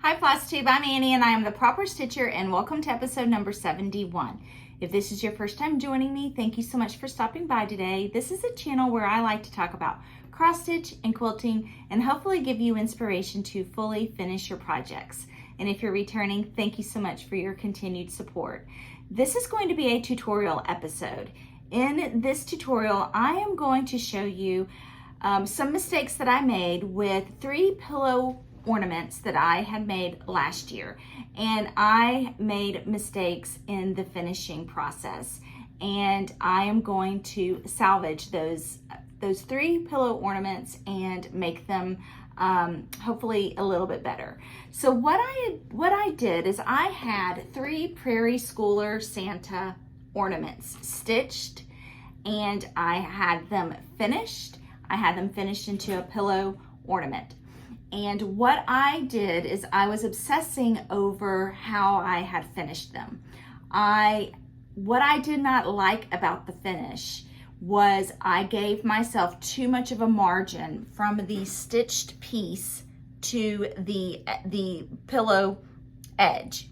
Hi Flosstube, I'm Annie and I am the Proper Stitcher, and welcome to episode number 71. If this is your first time joining me, thank you so much for stopping by today. This is a channel where I like to talk about cross stitch and quilting and hopefully give you inspiration to fully finish your projects. And if you're returning, thank you so much for your continued support. This is going to be a tutorial episode. In this tutorial, I am going to show you some mistakes that I made with 3 pillow ornaments that I had made last year, and I made mistakes in the finishing process, and I am going to salvage those 3 pillow ornaments and make them hopefully a little bit better. So what I did is I had 3 Prairie Schooler Santa ornaments stitched, and I had them finished. I had them finished into a pillow ornament. And what I did is I was obsessing over how I had finished them. What I did not like about the finish was I gave myself too much of a margin from the stitched piece to the pillow edge.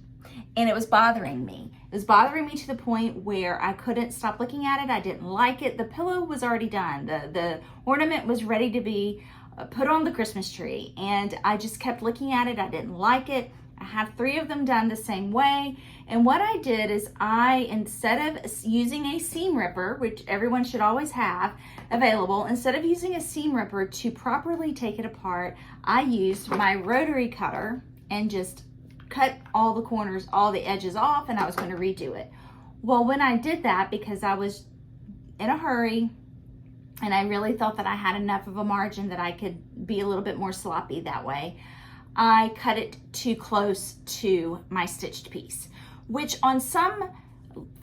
And it was bothering me. It was bothering me to the point where I couldn't stop looking at it. I didn't like it. The pillow was already done. The ornament was ready to be put on the Christmas tree, and I just kept looking at it. I didn't like it. I have 3 of them done the same way, and what I did is instead of using a seam ripper, which everyone should always have available, instead of using a seam ripper to properly take it apart, I used my rotary cutter and just cut all the corners, all the edges off, and I was going to redo it. Well, when I did that, because I was in a hurry, and I really thought that I had enough of a margin that I could be a little bit more sloppy that way, I cut it too close to my stitched piece, which on some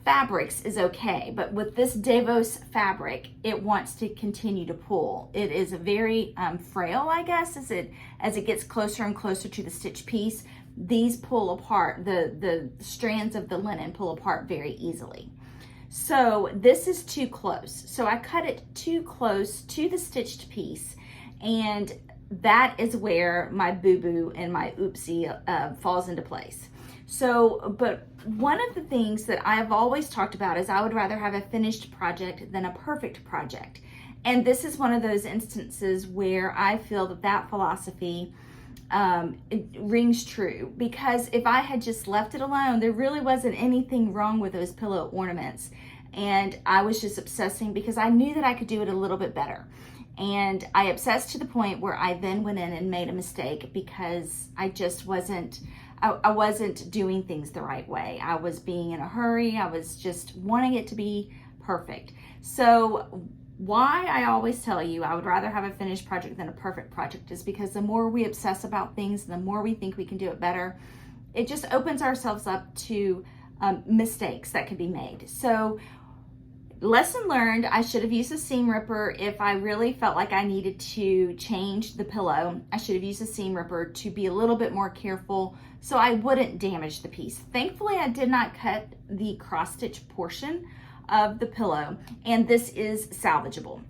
fabrics is okay, but with this Davos fabric, it wants to continue to pull. It is very frail, I guess, as it gets closer and closer to the stitched piece. These pull apart, the strands of the linen pull apart very easily. So this is too close. So I cut it too close to the stitched piece, and that is where my boo-boo and my oopsie falls into place. So, but one of the things that I've always talked about is I would rather have a finished project than a perfect project. And this is one of those instances where I feel that philosophy it rings true, because if I had just left it alone, there really wasn't anything wrong with those pillow ornaments, and I was just obsessing because I knew that I could do it a little bit better. And I obsessed to the point where I then went in and made a mistake because I just wasn't doing things the right way. I was being in a hurry. I was just wanting it to be perfect. So why I always tell you I would rather have a finished project than a perfect project is because the more we obsess about things, the more we think we can do it better, it just opens ourselves up to mistakes that can be made. So lesson learned, I should have used a seam ripper if I really felt like I needed to change the pillow. I should have used a seam ripper to be a little bit more careful so I wouldn't damage the piece. Thankfully, I did not cut the cross stitch portion of the pillow, and this is salvageable.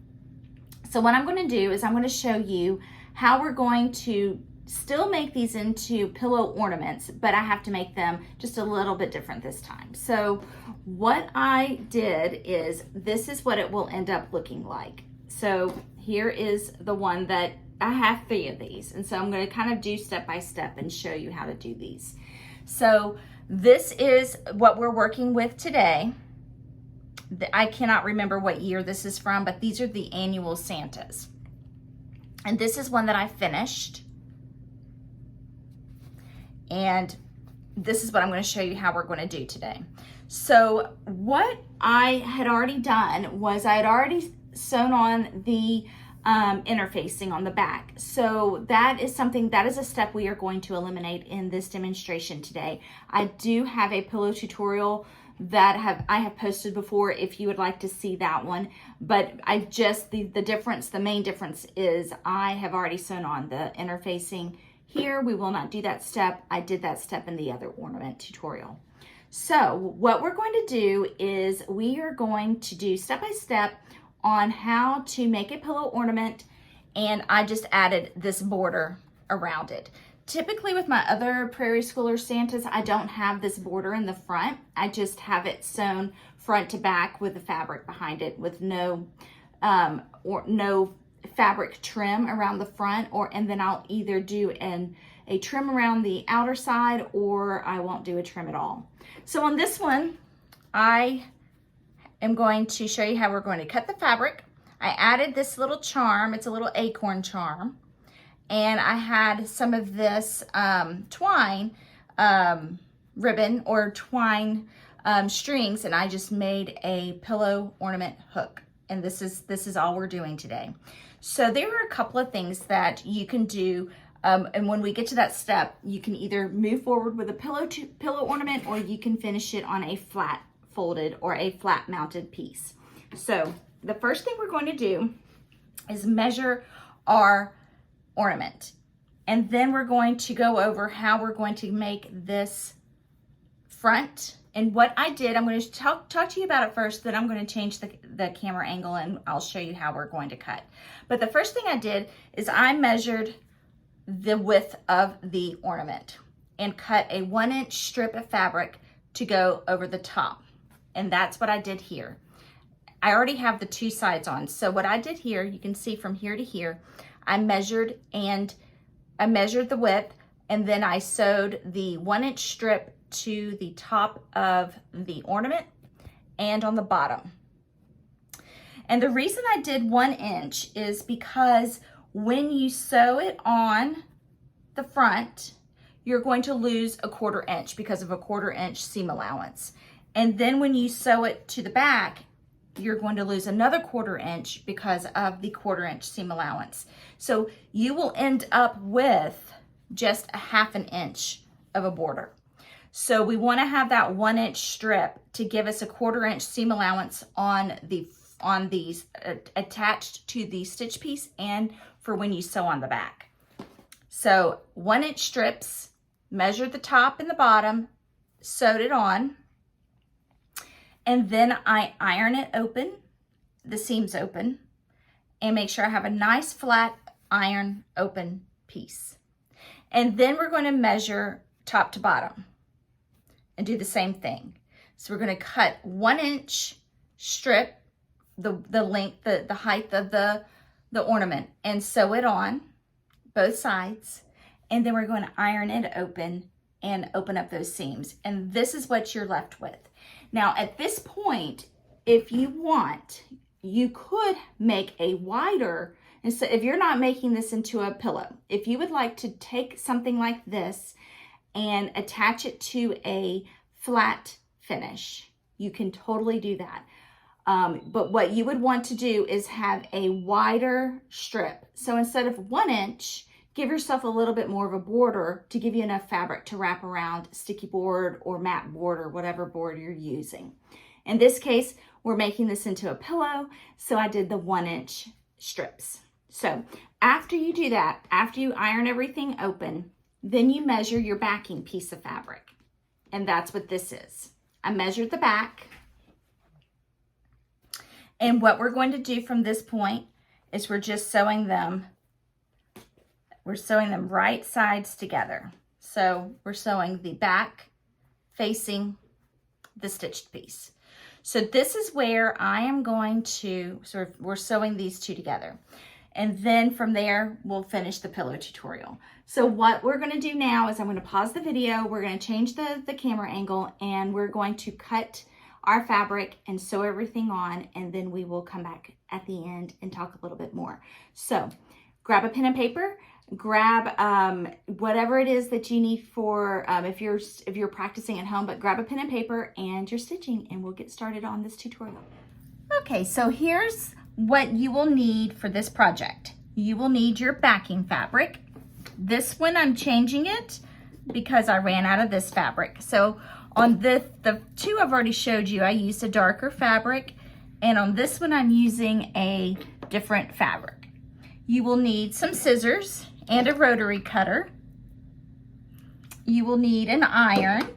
So what I'm going to do is I'm going to show you how we're going to still make these into pillow ornaments, but I have to make them just a little bit different this time. So what I did is this is what it will end up looking like. So here is the one that I have 3 of these, and so I'm going to kind of do step by step and show you how to do these. So this is what we're working with today. I cannot remember what year this is from, but these are the annual Santas. And this is one that I finished. And this is what I'm going to show you how we're going to do today. So what I had already done was I had already sewn on the interfacing on the back. So that is a step we are going to eliminate in this demonstration today. I do have a pillow tutorial that I have posted before if you would like to see that one, but the main difference is I have already sewn on the interfacing. Here we will not do that step. I did that step in the other ornament tutorial. So what we're going to do is we are going to do step by step on how to make a pillow ornament, and I just added this border around it. typically with my other Prairie Schooler Santas, I don't have this border in the front. I just have it sewn front to back with the fabric behind it with no fabric trim around the front, and then I'll either do a trim around the outer side, or I won't do a trim at all. So on this one, I am going to show you how we're going to cut the fabric. I added this little charm. It's a little acorn charm. And I had some of this twine ribbon or twine strings, and I just made a pillow ornament hook. And this is all we're doing today. So there are a couple of things that you can do, and when we get to that step, you can either move forward with a pillow ornament, or you can finish it on a flat folded or a flat mounted piece. So the first thing we're going to do is measure our ornament, and then we're going to go over how we're going to make this front. And what I did, I'm going to talk to you about it first, then I'm going to change the camera angle and I'll show you how we're going to cut. But the first thing I did is I measured the width of the ornament and cut a 1-inch strip of fabric to go over the top. And that's what I did here. I already have the two sides on. So what I did here, you can see from here to here, I measured the width, and then I sewed the 1-inch strip to the top of the ornament and on the bottom. And the reason I did 1 inch is because when you sew it on the front, you're going to lose a 1/4 inch because of a 1/4 inch seam allowance. And then when you sew it to the back, you're going to lose another 1/4 inch because of the 1/4 inch seam allowance. So you will end up with just a 1/2 inch of a border. So we want to have that 1-inch strip to give us a 1/4 inch seam allowance on these attached to the stitch piece and for when you sew on the back. So 1-inch strips, measured the top and the bottom, sewed it on, and then I iron it open, the seams open, and make sure I have a nice flat iron open piece. And then we're going to measure top to bottom and do the same thing. So we're going to cut 1-inch strip, the length, the height of the ornament, and sew it on both sides. And then we're going to iron it open and open up those seams. And this is what you're left with. Now at this point, if you want, you could make a wider, and so if you're not making this into a pillow, if you would like to take something like this and attach it to a flat finish, you can totally do that. But what you would want to do is have a wider strip. So instead of 1 inch, give yourself a little bit more of a border to give you enough fabric to wrap around sticky board or mat board or whatever board you're using. In this case, we're making this into a pillow, so I did the 1-inch strips. So after you do that, after you iron everything open, then you measure your backing piece of fabric. And that's what this is. I measured the back. And what we're going to do from this point is we're just sewing them. We're sewing them right sides together. So we're sewing the back facing the stitched piece. So this is where I am going to we're sewing these two together. And then from there, we'll finish the pillow tutorial. So what we're going to do now is I'm going to pause the video. We're going to change the camera angle, and we're going to cut our fabric and sew everything on, and then we will come back at the end and talk a little bit more. So grab a pen and paper, grab whatever it is that you need for if you're practicing at home, but grab a pen and paper and your stitching, and we'll get started on this tutorial. Okay, so here's what you will need for this project. You will need your backing fabric. This one I'm changing it because I ran out of this fabric. So on the two I've already showed you, I used a darker fabric, and on this one I'm using a different fabric. You will need some scissors and a rotary cutter. You will need an iron.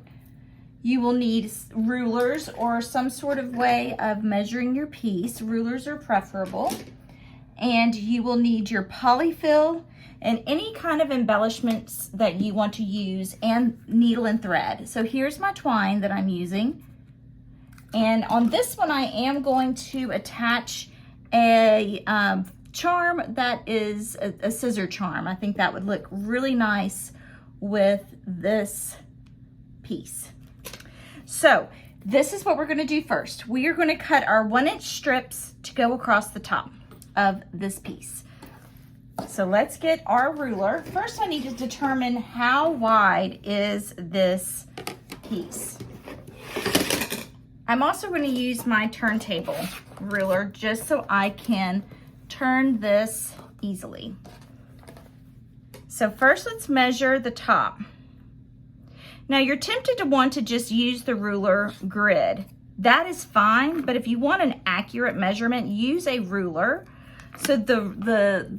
You will need rulers or some sort of way of measuring your piece. Rulers are preferable. And you will need your polyfill and any kind of embellishments that you want to use, and needle and thread. So here's my twine that I'm using. And on this one, I am going to attach a charm that is a scissor charm. I think that would look really nice with this piece. So this is what we're gonna do first. We are gonna cut our 1-inch strips to go across the top of this piece. So let's get our ruler. First, I need to determine how wide is this piece. I'm also going to use my turntable ruler just so I can turn this easily. So first, let's measure the top. Now, you're tempted to want to just use the ruler grid. That is fine, but if you want an accurate measurement, use a ruler. So the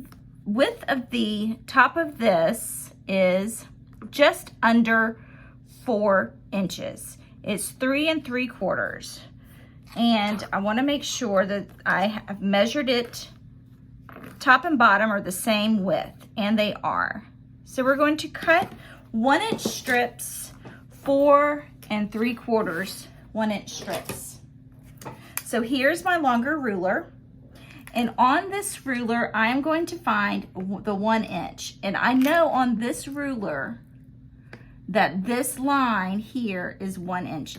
width of the top of this is just under 4 inches. It's 3 3/4. And I want to make sure that I have measured it. Top and bottom are the same width, and they are. So we're going to cut 1-inch strips, 4 3/4 1-inch strips. So here's my longer ruler. And on this ruler, I'm going to find the 1 inch. And I know on this ruler that this line here is 1 inch.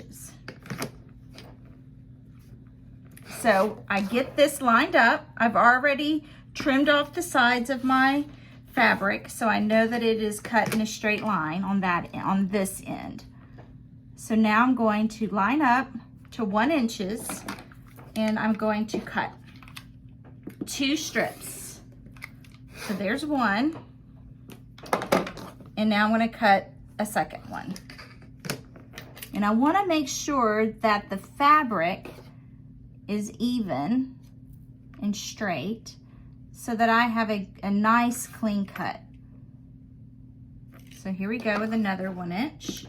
So I get this lined up. I've already trimmed off the sides of my fabric, so I know that it is cut in a straight line on this end. So now I'm going to line up to 1 inch, and I'm going to cut 2 strips. So there's one, and now I'm going to cut a second one. And I want to make sure that the fabric is even and straight so that I have a nice clean cut. So here we go with another 1 inch.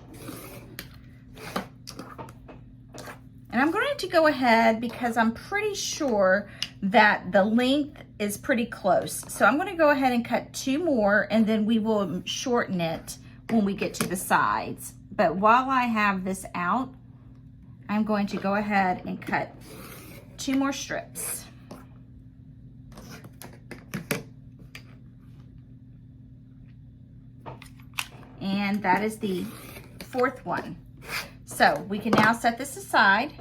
And I'm going to go ahead because I'm pretty sure that the length is pretty close. So I'm going to go ahead and cut 2 more, and then we will shorten it when we get to the sides. But while I have this out, I'm going to go ahead and cut 2 more strips. And that is the 4th one. So we can now set this aside.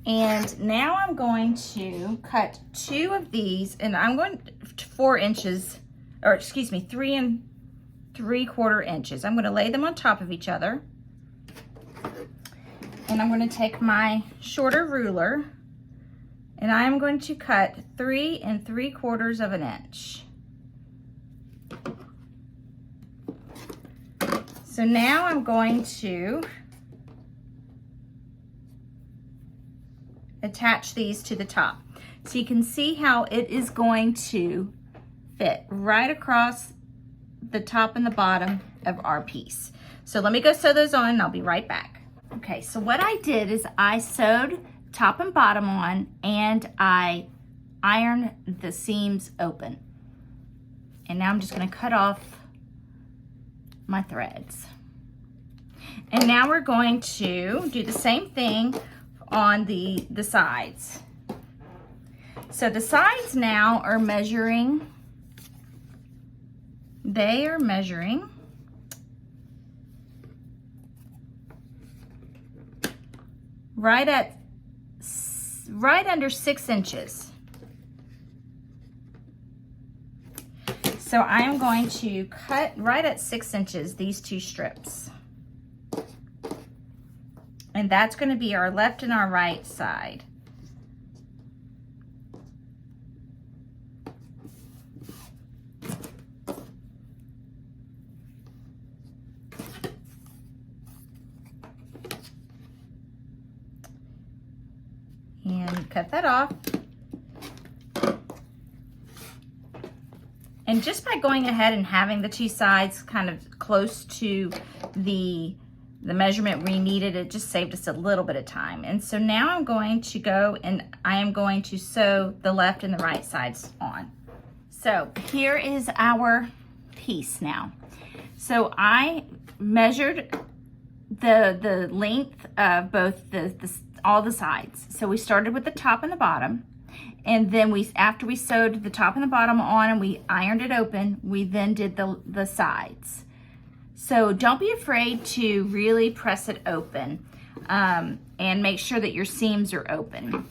And now I'm going to cut 2 of these, and I'm going to 4 inches, or excuse me, 3 3/4 inches. I'm going to lay them on top of each other. And I'm going to take my shorter ruler, and I'm going to cut 3 3/4 inch. So now I'm going to attach these to the top. So you can see how it is going to fit right across the top and the bottom of our piece. So let me go sew those on, and I'll be right back. Okay, so what I did is I sewed top and bottom on, and I ironed the seams open. And now I'm just going to cut off my threads. And now we're going to do the same thing on the sides. So the sides now are measuring, they are measuring right under 6 inches. So I am going to cut right at 6 inches these 2 strips. And that's going to be our left and our right side. And cut that off. And just by going ahead and having the 2 sides kind of close to the measurement we needed, it just saved us a little bit of time. And so now I'm going to go and I am going to sew the left and the right sides on. So here is our piece now. So I measured the length of both all the sides. So we started with the top and the bottom, and then after we sewed the top and the bottom on and we ironed it open, we then did the sides. So don't be afraid to really press it open, and make sure that your seams are open,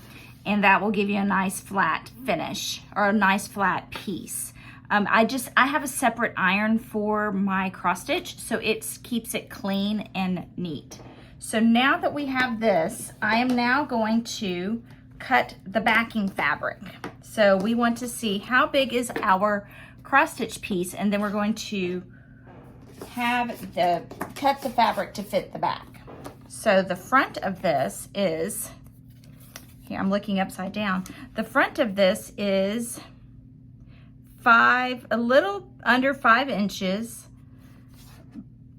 and that will give you a nice flat finish or a nice flat piece. I have a separate iron for my cross stitch, so it keeps it clean and neat. So now that we have this, I am now going to cut the backing fabric. So we want to see how big is our cross stitch piece, and then we're going to cut the fabric to fit the back. So the front of this is, here I'm looking upside down, the front of this is a little under 5 inches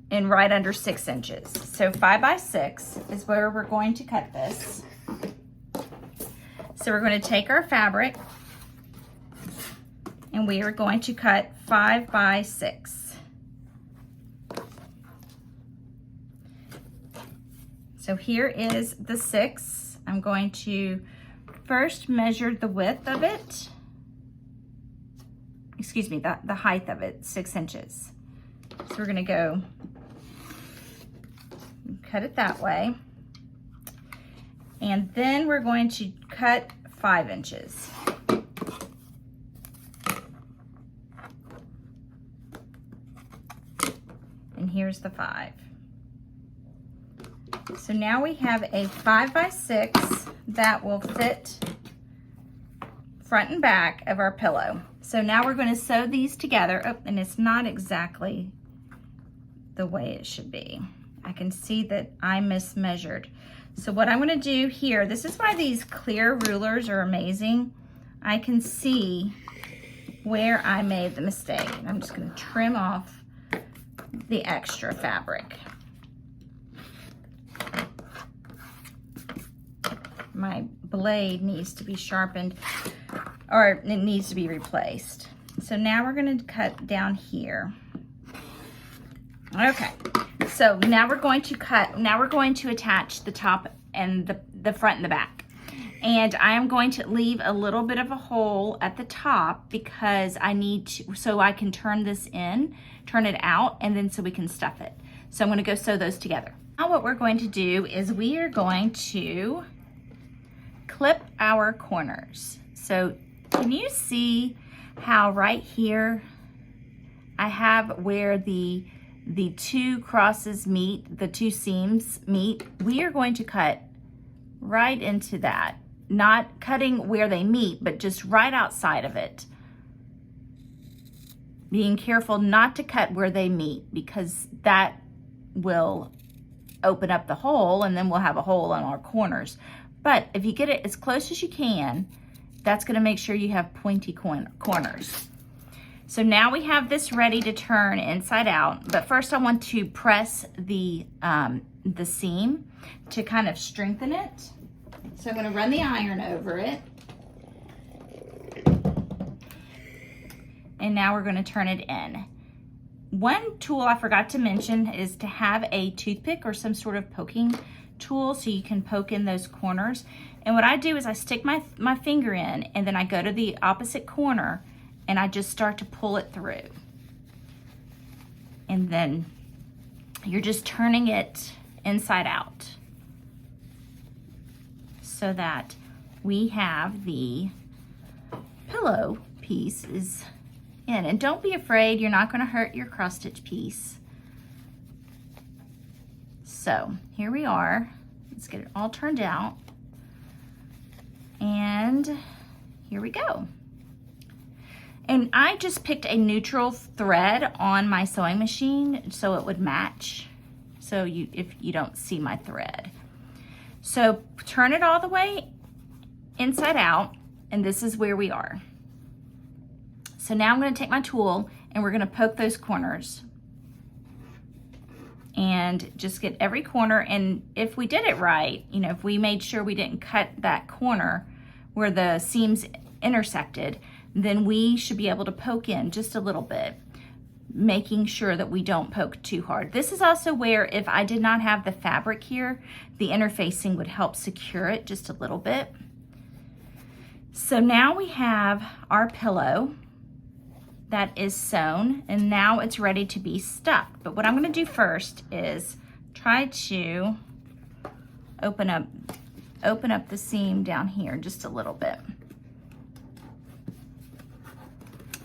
and right under 6 inches. So 5 by 6 is where we're going to cut this. So we're going to take our fabric and we are going to cut 5 by 6. So here is the 6. I'm going to first measure the width of it. Excuse me, the height of it, 6 inches. So we're gonna go cut it that way. And then we're going to cut 5 inches. And here's the 5. So now we have a 5 by 6 that will fit front and back of our pillow. So now we're going to sew these together. Oh, and it's not exactly the way it should be. I can see that I mismeasured. So what I'm going to do here, this is why these clear rulers are amazing. I can see where I made the mistake. I'm just going to trim off the extra fabric. My blade needs to be sharpened, or it needs to be replaced. So now we're going to cut down here. Okay, so now we're going to attach the top and the front and the back. And I am going to leave a little bit of a hole at the top because I need to, so I can turn this in, turn it out, and then so we can stuff it. So I'm going to go sew those together. Now what we're going to do is we are going to clip our corners. So can you see how right here I have where the two crosses meet, the two seams meet? We are going to cut right into that, not cutting where they meet, but just right outside of it. Being careful not to cut where they meet because that will open up the hole and then we'll have a hole in our corners. But if you get it as close as you can, that's going to make sure you have pointy corners. So now we have this ready to turn inside out, but first I want to press the seam to kind of strengthen it. So I'm going to run the iron over it. And now we're going to turn it in. One tool I forgot to mention is to have a toothpick or some sort of poking tool so you can poke in those corners. And what I do is I stick my finger in and then I go to the opposite corner and I just start to pull it through. And then you're just turning it inside out so that we have the pillow piece is in. And don't be afraid, you're not going to hurt your cross stitch piece. So here we are. Let's get it all turned out. And here we go. And I just picked a neutral thread on my sewing machine so it would match. So if you don't see my thread. So turn it all the way inside out, and this is where we are. So now I'm going to take my tool and we're going to poke those corners and just get every corner. And if we did it right, you know, if we made sure we didn't cut that corner where the seams intersected, then we should be able to poke in just a little bit, making sure that we don't poke too hard. This is also where, if I did not have the fabric here, the interfacing would help secure it just a little bit. So now we have our pillow that is sewn, and now it's ready to be stuffed. But what I'm gonna do first is try to open up the seam down here just a little bit.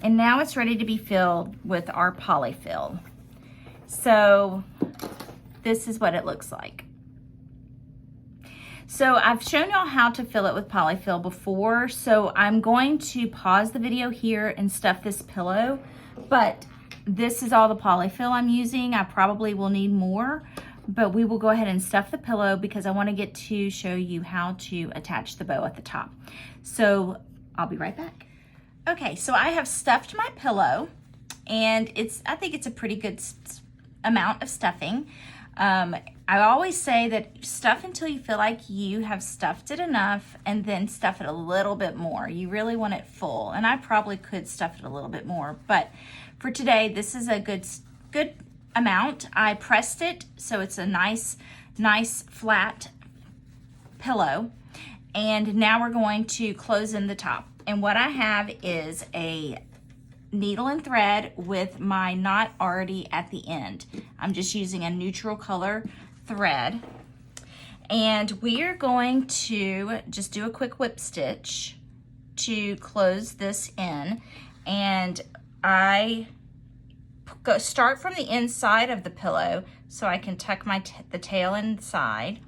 And now it's ready to be filled with our polyfill. So this is what it looks like. So I've shown y'all how to fill it with polyfill before, so I'm going to pause the video here and stuff this pillow, but this is all the polyfill I'm using. I probably will need more, but we will go ahead and stuff the pillow because I want to get to show you how to attach the bow at the top. So I'll be right back. Okay, so I have stuffed my pillow, and I think it's a pretty good amount of stuffing. I always say that stuff until you feel like you have stuffed it enough, and then stuff it a little bit more. You really want it full, and I probably could stuff it a little bit more, but for today, this is a good amount. I pressed it so it's a nice flat pillow, and now we're going to close in the top. And what I have is a needle and thread with my knot already at the end. I'm just using a neutral color thread. And we are going to just do a quick whip stitch to close this in. And I start from the inside of the pillow so I can tuck the tail inside.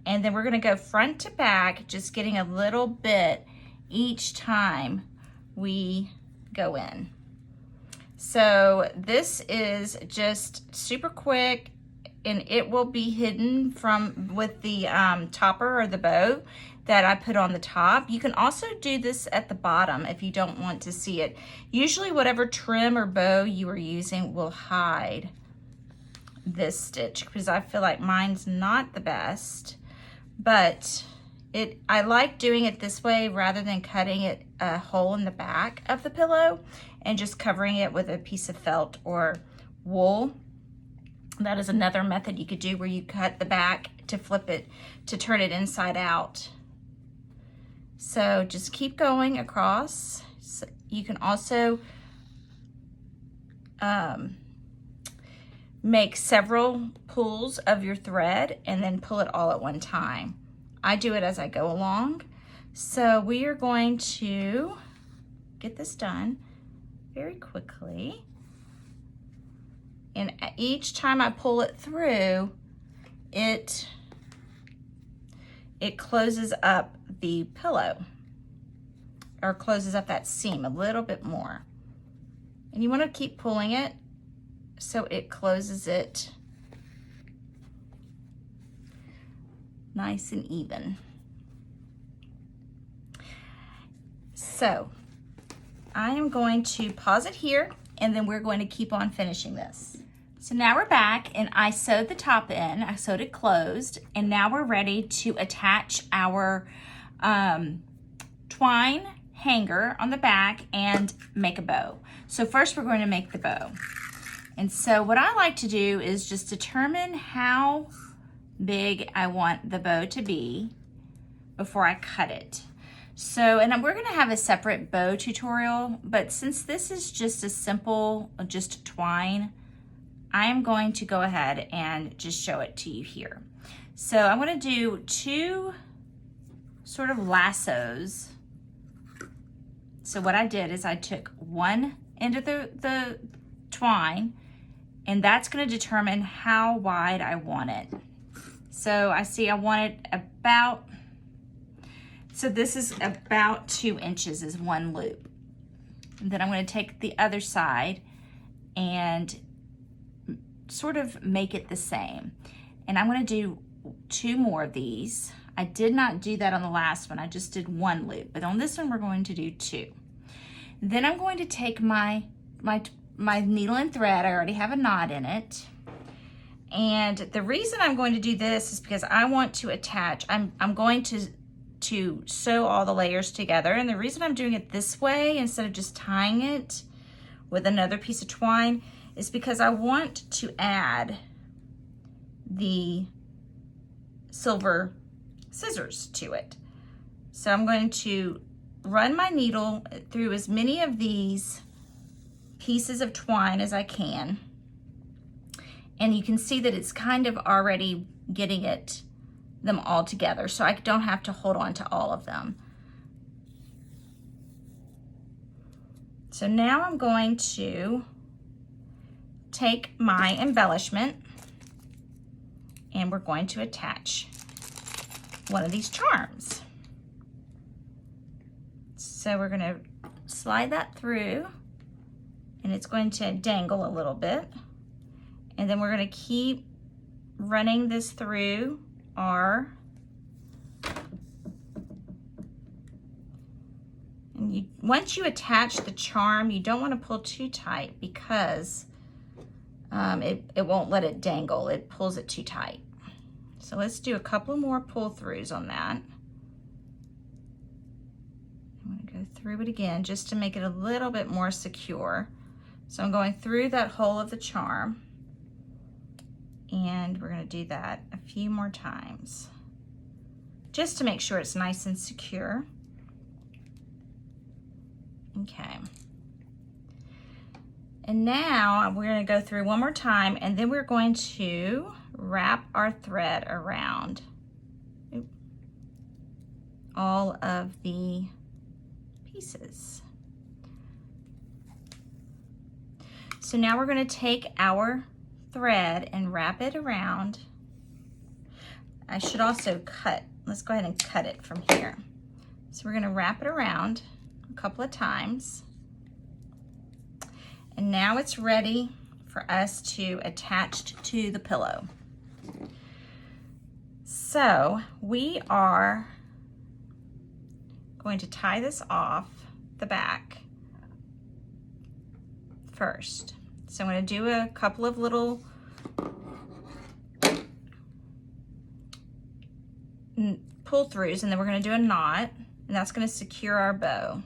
And then we're gonna go front to back, just getting a little bit each time we go in. So this is just super quick, and it will be hidden with the topper or the bow that I put on the top. You can also do this at the bottom if you don't want to see it. Usually whatever trim or bow you are using will hide this stitch, because I feel like mine's not the best, but I like doing it this way rather than cutting it a hole in the back of the pillow and just covering it with a piece of felt or wool. That is another method you could do, where you cut the back to flip it, to turn it inside out. So just keep going across. So you can also make several pulls of your thread and then pull it all at one time. I do it as I go along. So we are going to get this done very quickly. And each time I pull it through, it closes up the pillow, or closes up that seam a little bit more. And you want to keep pulling it so it closes it nice and even. So I am going to pause it here, and then we're going to keep on finishing this. So now we're back, and I sewed the top in, I sewed it closed, and now we're ready to attach our twine hanger on the back and make a bow. So first we're going to make the bow. And so what I like to do is just determine how big I want the bow to be before I cut it. So, and we're gonna have a separate bow tutorial, but since this is just a simple, just twine, I am going to go ahead and just show it to you here. So I'm gonna do 2 sort of lassos. So what I did is I took one end of the twine, and that's gonna determine how wide I want it. So I see I want it about, so this is about 2 inches is one loop. And then I'm going to take the other side and sort of make it the same. And I'm going to do 2 more of these. I did not do that on the last one. I just did 1 loop, but on this one we're going to do 2. Then I'm going to take my needle and thread. I already have a knot in it. And the reason I'm going to do this is because I want to attach, I'm going to to sew all the layers together. And the reason I'm doing it this way instead of just tying it with another piece of twine is because I want to add the silver scissors to it. So I'm going to run my needle through as many of these pieces of twine as I can. And you can see that it's kind of already getting them all together, so I don't have to hold on to all of them. So now I'm going to take my embellishment and we're going to attach one of these charms. So we're going to slide that through and it's going to dangle a little bit. And then we're going to keep running this through our, and once you attach the charm, you don't want to pull too tight because it won't let it dangle. It pulls it too tight. So let's do a couple more pull throughs on that. I'm going to go through it again just to make it a little bit more secure. So I'm going through that hole of the charm. And we're going to do that a few more times just to make sure it's nice and secure. Okay. And now we're going to go through one more time and then we're going to wrap our thread around all of the pieces. So now we're going to take our thread and wrap it around. I should also cut. Let's go ahead and cut it from here. So we're going to wrap it around a couple of times. And now it's ready for us to attach to the pillow. So we are going to tie this off the back first. So I'm going to do a couple of little pull throughs and then we're going to do a knot and that's going to secure our bow.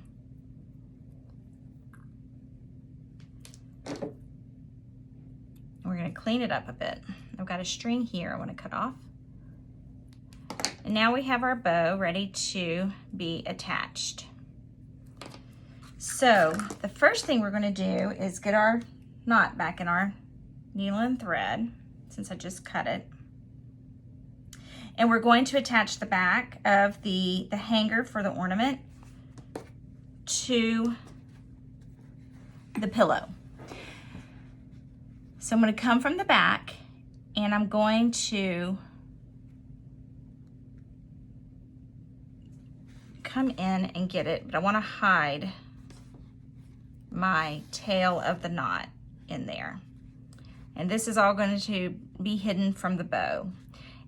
And we're going to clean it up a bit. I've got a string here I want to cut off. And now we have our bow ready to be attached. So the first thing we're going to do is get our knot back in our needle and thread since I just cut it. And we're going to attach the back of the hanger for the ornament to the pillow. So I'm going to come from the back and I'm going to come in and get it, but I want to hide my tail of the knot in there. And this is all going to be hidden from the bow.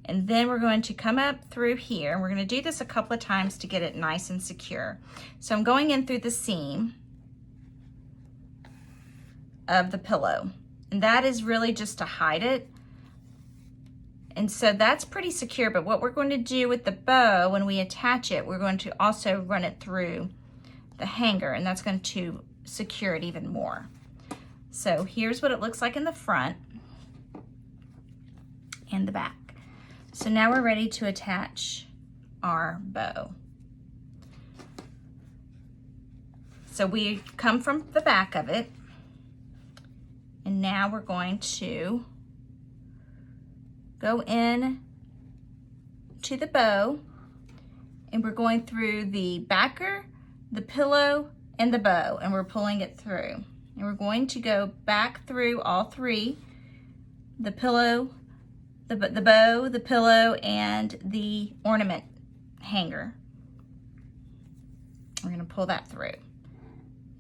And then we're going to come up through here, and we're going to do this a couple of times to get it nice and secure. So I'm going in through the seam of the pillow, and that is really just to hide it. And so that's pretty secure, but what we're going to do with the bow when we attach it, we're going to also run it through the hanger, and that's going to secure it even more. So here's what it looks like in the front and the back. So now we're ready to attach our bow. So we come from the back of it, and now we're going to go in to the bow, and we're going through the backer, the pillow, and the bow, and we're pulling it through. And we're going to go back through all three, the pillow, the bow, the pillow, and the ornament hanger. We're gonna pull that through.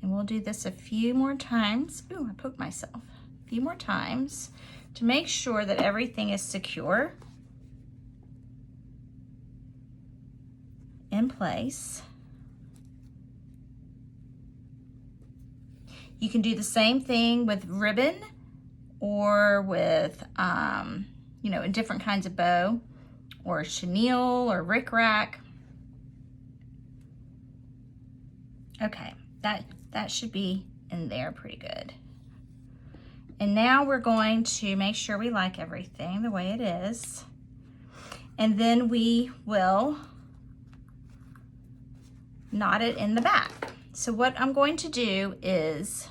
And we'll do this a few more times. Ooh, I poked myself. A few more times to make sure that everything is secure in place. You can do the same thing with ribbon or with, you know, different kinds of bow or chenille or rickrack. Okay, that should be in there pretty good. And now we're going to make sure we like everything the way it is. And then we will knot it in the back. So what I'm going to do is,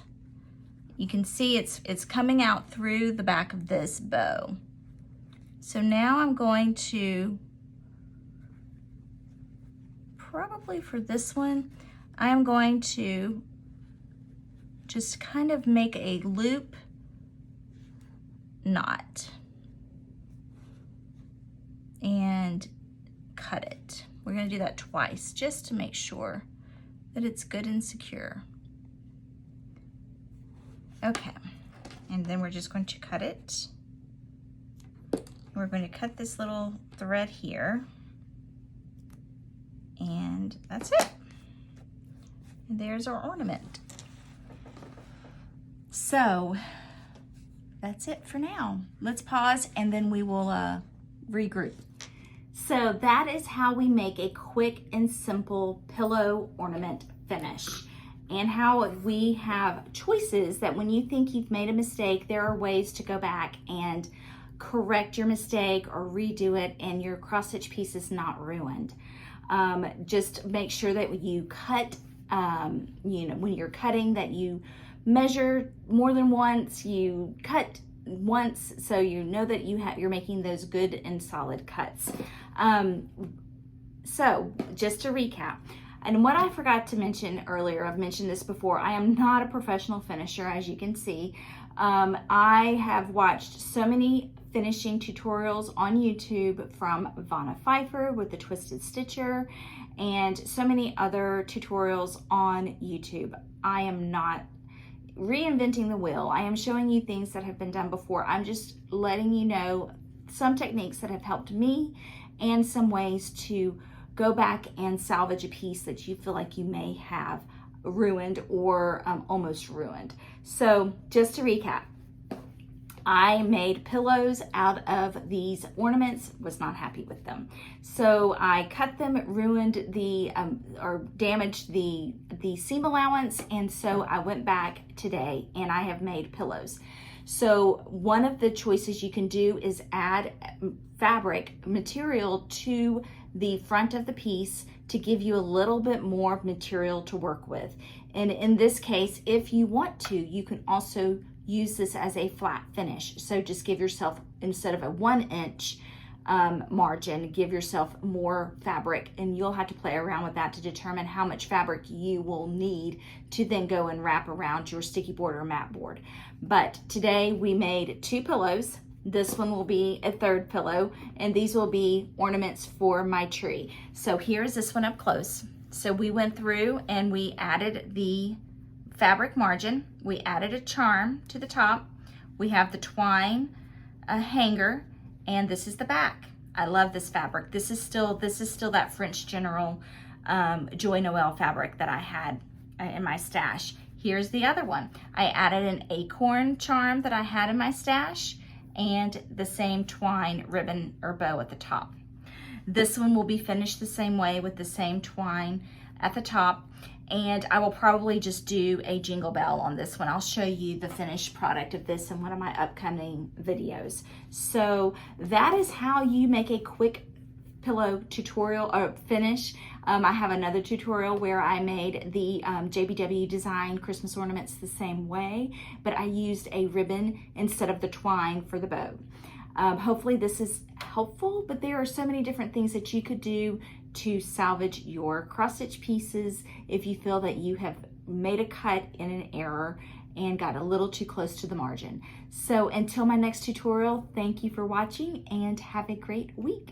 you can see it's coming out through the back of this bow. So now I'm going to, probably for this one, I am going to just kind of make a loop knot and cut it. We're going to do that twice just to make sure that it's good and secure. Okay, and then we're just going to cut it. We're going to cut this little thread here, and that's it. And there's our ornament. So that's it for now. Let's pause and then we will regroup. So that is how we make a quick and simple pillow ornament finish, and how we have choices that when you think you've made a mistake, there are ways to go back and correct your mistake or redo it and your cross stitch piece is not ruined. Just make sure that you cut, you know, when you're cutting, that you measure more than once, you cut once, so you know that you're making those good and solid cuts. So just to recap, and what I forgot to mention earlier, I've mentioned this before, I am not a professional finisher, as you can see. I have watched so many finishing tutorials on YouTube from Vanna Pfeiffer with the Twisted Stitcher, and so many other tutorials on YouTube. I am not reinventing the wheel. I am showing you things that have been done before. I'm just letting you know some techniques that have helped me and some ways to go back and salvage a piece that you feel like you may have ruined or almost ruined. So just to recap, I made pillows out of these ornaments, was not happy with them. So I cut them, ruined the, or damaged the seam allowance, and so I went back today and I have made pillows. So one of the choices you can do is add fabric material to the front of the piece to give you a little bit more material to work with. And in this case, if you want to, you can also use this as a flat finish. So just give yourself, instead of a 1 inch margin, give yourself more fabric, and you'll have to play around with that to determine how much fabric you will need to then go and wrap around your sticky board or mat board. But today we made 2 pillows. This one will be a 3rd pillow, and these will be ornaments for my tree. So here's this one up close. So we went through and we added the fabric margin, we added a charm to the top, we have the twine, a hanger, and this is the back. I love this fabric. This is still that French General Joy Noel fabric that I had in my stash. Here's the other one. I added an acorn charm that I had in my stash, and the same twine ribbon or bow at the top. This one will be finished the same way with the same twine at the top, and I will probably just do a jingle bell on this one. I'll show you the finished product of this in one of my upcoming videos. So that is how you make a quick pillow tutorial or finish. I have another tutorial where I made the JBW design Christmas ornaments the same way, but I used a ribbon instead of the twine for the bow. Hopefully this is helpful, but there are so many different things that you could do to salvage your cross stitch pieces if you feel that you have made a cut in an error and got a little too close to the margin. So until my next tutorial, thank you for watching and have a great week.